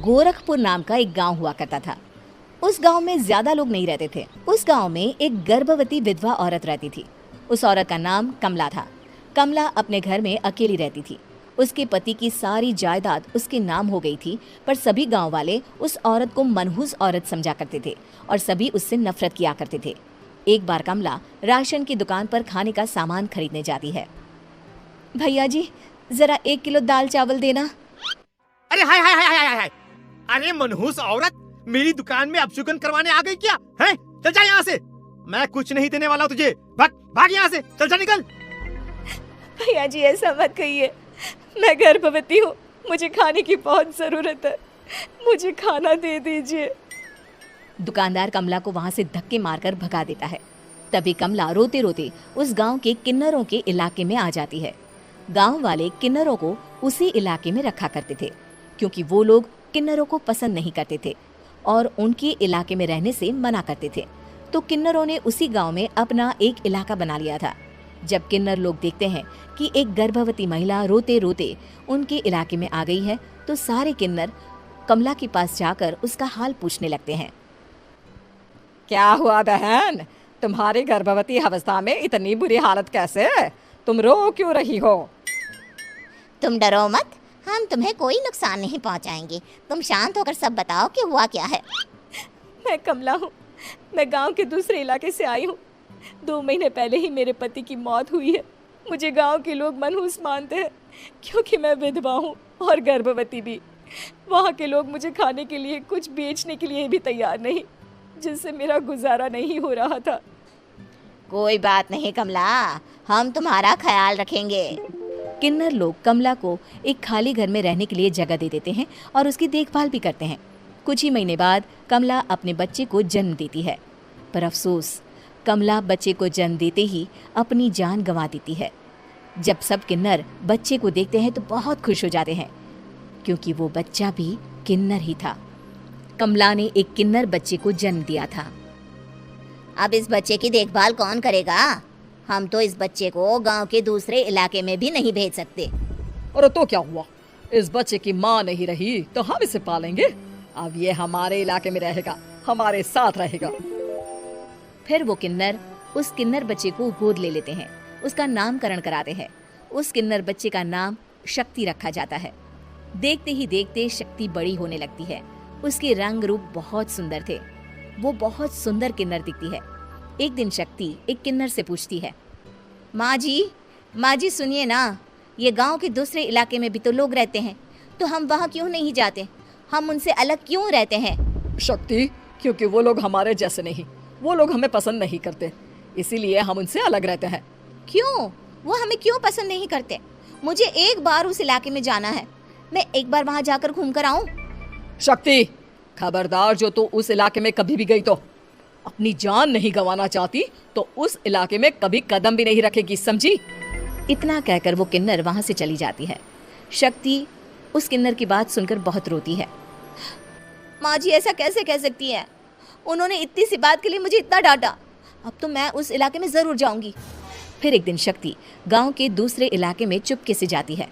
गोरखपुर नाम का एक गांव हुआ करता था। उस गांव में ज्यादा लोग नहीं रहते थे। उस गांव में एक गर्भवती विधवा औरत रहती थी। उस औरत का नाम कमला था। कमला अपने घर में अकेली रहती थी। उसके पति की सारी जायदाद उसके नाम हो गई थी, पर सभी गांव वाले उस औरत को मनहूस औरत समझा करते थे और सभी उससे नफरत किया करते थे। एक बार कमला राशन की दुकान पर खाने का सामान खरीदने जाती है। भैया जी, जरा 1 किलो दाल चावल देना। अरे हाय हाय हाय हाय हाय, अरे मनहूस औरत, मेरी दुकान में अपशुगन करवाने आ गई क्या? हैं? चल जा यहाँ से, मैं कुछ नहीं देने वाला तुझे। भाग भाग यहाँ से, चल जा निकल। भैया जी ऐसा मत कहिए, मैं गर्भवती हूँ, मुझे खाने की बहुत जरूरत है, मुझे खाना दे दीजिए। दुकानदार कमला को वहाँ से धक्के मारकर भगा देता है। तभी कमला रोते रोते उस गांव के किन्नरों के इलाके में आ जाती है। गांव वाले किन्नरों को उसी इलाके में रखा करते थे, क्योंकि वो लोग किन्नरों को पसंद नहीं करते थे और उनके इलाके में रहने से मना करते थे। तो किन्नरों ने उसी गांव में अपना एक इलाका बना लिया था। जब किन्नर लोग देखते हैं कि एक गर्भवती महिला रोते रोते उनके इलाके में आ गई है, तो सारे किन्नर कमला के पास जाकर उसका हाल पूछने लगते हैं। क्या हुआ बहन, तुम्हारी गर्भवती अवस्था में इतनी बुरी हालत कैसे? तुम रो क्यों रही हो? तुम डरो मत, हम तुम्हें कोई नुकसान नहीं पहुंचाएंगे। तुम शांत होकर सब बताओ कि हुआ क्या है। मैं कमला हूँ, मैं गांव के दूसरे इलाके से आई हूँ। 2 महीने पहले ही मेरे पति की मौत हुई है। मुझे गांव के लोग मनहूस मानते हैं, क्योंकि मैं विधवा हूँ और गर्भवती भी। वहाँ के लोग मुझे खाने के लिए कुछ बेचने के लिए भी तैयार नहीं, जिससे मेरा गुजारा नहीं हो रहा था। कोई बात नहीं कमला, हम तुम्हारा ख्याल रखेंगे। किन्नर लोग कमला को एक खाली घर में रहने के लिए जगह दे देते हैं और उसकी देखभाल भी करते हैं। कुछ ही महीने बाद कमला अपने बच्चे को जन्म देती है, पर अफसोस, कमला बच्चे को जन्म देते ही अपनी जान गंवा देती है। जब सब किन्नर बच्चे को देखते हैं तो बहुत खुश हो जाते हैं, क्योंकि वो बच्चा भी किन्नर ही था। कमला ने एक किन्नर बच्चे को जन्म दिया था। अब इस बच्चे की देखभाल कौन करेगा? हम तो इस बच्चे को गांव के दूसरे इलाके में भी नहीं भेज सकते। और तो क्या हुआ, इस बच्चे की माँ नहीं रही तो हम इसे पालेंगे। अब ये हमारे इलाके में रहेगा, हमारे साथ रहेगा। फिर वो किन्नर उस किन्नर बच्चे को गोद ले लेते हैं, उसका नामकरण कराते हैं। उस किन्नर बच्चे का नाम शक्ति रखा जाता है। देखते ही देखते शक्ति बड़ी होने लगती है। उसके रंग रूप बहुत सुंदर थे। वो बहुत सुंदर किन्नर दिखती है। एक दिन शक्ति एक किन्नर से पूछती है, माँ जी सुनिए ना, ये गांव के दूसरे इलाके में भी तो लोग रहते हैं, तो हम वहाँ क्यों नहीं जाते? हम उनसे अलग क्यों रहते हैं? शक्ति, क्योंकि वो लोग हमारे जैसे नहीं, वो लोग हमें पसंद नहीं करते, इसीलिए हम उनसे अलग रहते हैं। क्यों? वो हमें क्यों पसंद नहीं करते? मुझे एक बार उस इलाके में जाना है, मैं एक बार वहाँ जाकर घूम कर आऊँ। शक्ति, खबरदार, जो तू उस इलाके में कभी भी गई तो अपनी जान नहीं गंवाना चाहती तो उस इलाके में कभी कदम भी नहीं रखेगी, समझी? इतना कहकर वो किन्नर वहाँ से चली जाती है। शक्ति उस किन्नर की बात सुनकर बहुत रोती है। माँ जी ऐसा कैसे कह सकती है? उन्होंने इतनी सी बात के लिए मुझे इतना डांटा। अब तो मैं उस इलाके में जरूर जाऊंगी। फिर एक दिन शक्ति गांव के दूसरे इलाके में चुपके से जाती है।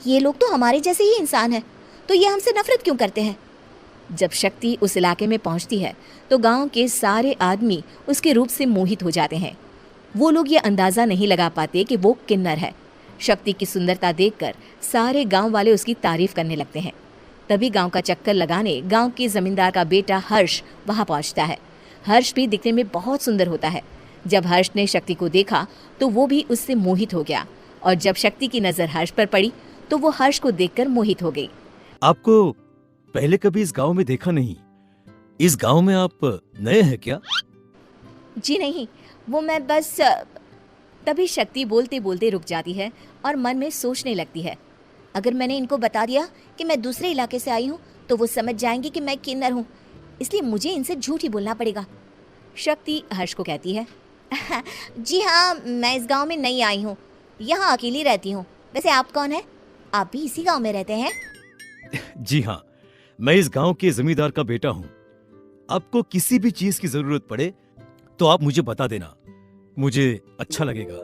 ये लोग तो हमारे जैसे ही इंसान हैं, तो ये हमसे नफरत क्यों करते हैं? जब शक्ति उस इलाके में पहुंचती है तो गांव के सारे आदमी उसके रूप से मोहित हो जाते हैं। वो लोग ये अंदाजा नहीं लगा पाते कि वो किन्नर है। शक्ति की सुंदरता देखकर सारे गांव वाले उसकी तारीफ करने लगते हैं। तभी गांव का चक्कर लगाने गांव के जमींदार का बेटा हर्ष वहां पहुंचता है। हर्ष भी दिखने में बहुत सुंदर होता है। जब हर्ष ने शक्ति को देखा तो वो भी उससे मोहित हो गया, और जब शक्ति की नजर हर्ष पर पड़ी तो वो हर्ष को देखकर मोहित हो गई। आपको पहले कभी इस गांव में देखा नहीं। इस गांव में आप नए हैं क्या? जी नहीं, वो मैं बस। तभी शक्ति बोलते बोलते रुक जाती है और मन में सोचने लगती है, अगर मैंने इनको बता दिया कि मैं दूसरे इलाके से आई हूँ तो वो समझ जाएंगे कि मैं किन्नर हूँ, इसलिए मुझे इनसे झूठ ही बोलना पड़ेगा। शक्ति हर्ष को कहती है, जी हाँ, मैं इस गांव में नई आई हूँ, यहाँ अकेली रहती हूँ। वैसे आप कौन है? आप भी इसी गांव में रहते हैं? जी हाँ, मैं इस गांव के जमींदार का बेटा हूँ। आपको किसी भी चीज की जरूरत पड़े तो आप मुझे बता देना, मुझे अच्छा लगेगा।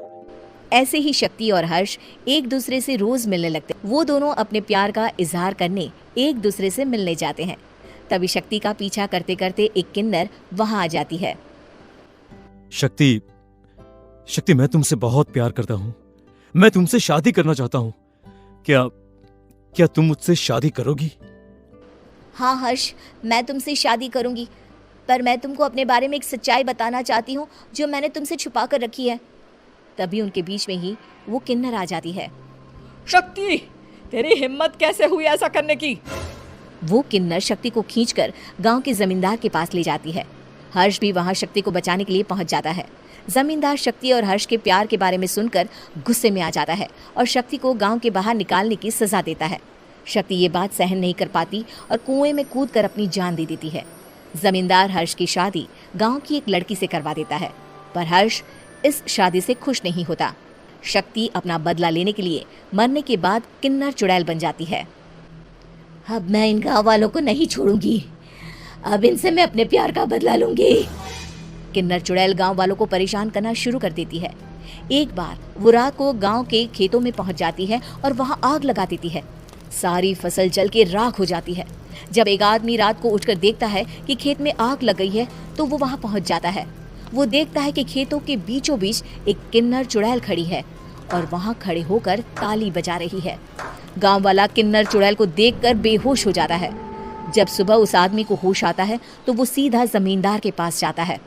ऐसे ही शक्ति और हर्ष एक दूसरे से रोज मिलने लगते। वो दोनों अपने प्यार का इजहार करने एक दूसरे से मिलने जाते हैं। तभी शक्ति का पीछा करते करते एक किन्नर वहां आ जाती है। शक्ति, शक्ति, मैं तुमसे बहुत प्यार करता हूँ। मैं तुमसे शादी करना चाहता हूँ। क्या तुम मुझसे शादी करोगी? हाँ हर्ष, मैं तुमसे शादी करूंगी, पर मैं तुमको अपने बारे में एक सच्चाई बताना चाहती हूँ जो मैंने तुमसे छुपा कर रखी है। तभी उनके बीच में ही वो किन्नर आ जाती है। शक्ति, तेरी हिम्मत कैसे हुई ऐसा करने की? वो किन्नर शक्ति को खींचकर गांव के जमींदार के पास ले जाती है। हर्ष भी वहां शक्ति को बचाने के लिए पहुंच जाता है। जमींदार शक्ति और हर्ष के प्यार के बारे में सुनकर गुस्से में आ जाता है और शक्ति को गांव के बाहर निकालने की सजा देता है। शक्ति ये बात सहन नहीं कर पाती और कुएं में कूदकर अपनी जान दे देती है। जमींदार हर्ष की शादी गांव की एक लड़की से करवा देता है, पर हर्ष इस शादी से खुश नहीं होता। शक्ति अपना बदला लेने के लिए मरने के बाद किन्नर चुड़ैल बन जाती है। अब मैं इन गाँव वालों को नहीं छोड़ूंगी, अब इनसे मैं अपने प्यार का बदला लूंगी। किन्नर चुड़ैल गांव वालों को परेशान करना शुरू कर देती है। एक बार वो रात को गांव के खेतों में पहुंच जाती है और वहां आग लगा देती है। सारी फसल जल के राख हो जाती है। जब एक आदमी रात को उठकर देखता है कि खेत में आग लग गई है तो वो वहां पहुंच जाता है। वो देखता है कि खेतों के बीचों बीच एक किन्नर चुड़ैल खड़ी है और वहां खड़े होकर ताली बजा रही है। गांव वाला किन्नर चुड़ैल को देखकर बेहोश हो जाता है। जब सुबह उस आदमी को होश आता है तो वो सीधा जमींदार के पास जाता है।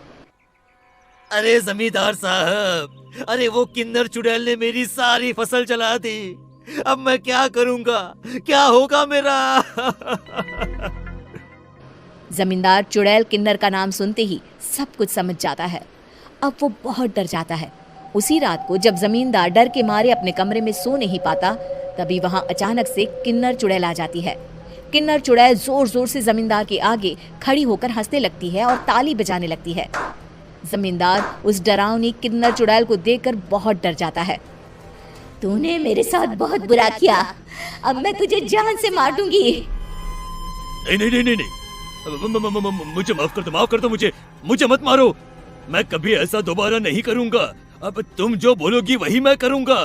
अरे जमींदार साहब, अरे वो किन्नर चुड़ैल ने मेरी सारी फसल जला दी। अब मैं क्या करूंगा? क्या होगा मेरा? जमींदार चुड़ैल किन्नर का नाम सुनते ही सब कुछ समझ जाता है। अब वो बहुत डर जाता है। उसी रात को जब जमींदार डर के मारे अपने कमरे में सो नहीं पाता, तभी वहां अचानक से किन्नर चुड़ैल आ जाती है। किन्नर चुड़ैल जोर जोर से जमींदार के आगे खड़ी होकर हंसने लगती है और ताली बजाने लगती है। जमींदार उस डरावनी किन्नर चुड़ैल को देखकर बहुत डर जाता है। तूने मेरे साथ बहुत बुरा किया, अब मैं तुझे जान से मार दूंगी। नहीं नहीं नहीं नहीं नहीं, मुझे माफ कर दो, मुझे मत मारो। मैं कभी ऐसा दोबारा नहीं करूंगा। अब तुम जो बोलोगी वही मैं करूंगा।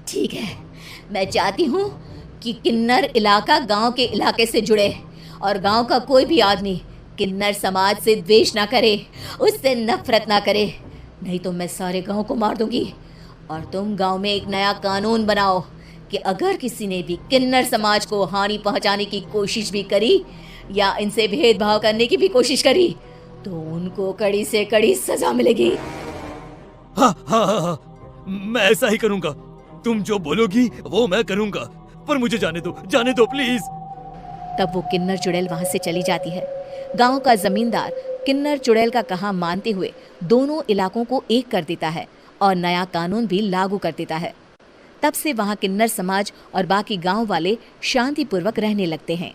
ठीक है, मैं चाहती हूँ कि किन्नर इलाका गांव के इलाके से जुड़े और गांव का कोई भी आदमी किन्नर समाज से द्वेष ना करे, उससे नफरत ना करे, नहीं तो मैं सारे गांव को मार दूंगी। और तुम गांव में एक नया कानून बनाओ कि अगर किसी ने भी किन्नर समाज को हानि पहुंचाने की कोशिश भी करी या इनसे भेदभाव करने की भी कोशिश करी तो उनको कड़ी से कड़ी सजा मिलेगी। हाँ हाँ हाँ हाँ, मैं ऐसा ही करूंगा। तुम जो बोलोगी वो मैं करूंगा, पर मुझे जाने दो प्लीज। तब वो किन्नर चुड़ैल वहां से चली जाती है। गांव का जमींदार किन्नर चुड़ैल का कहा मानते हुए दोनों इलाकों को एक कर देता है और नया कानून भी लागू कर देता है। तब से वहां किन्नर समाज और बाकी गांव वाले शांतिपूर्वक रहने लगते हैं।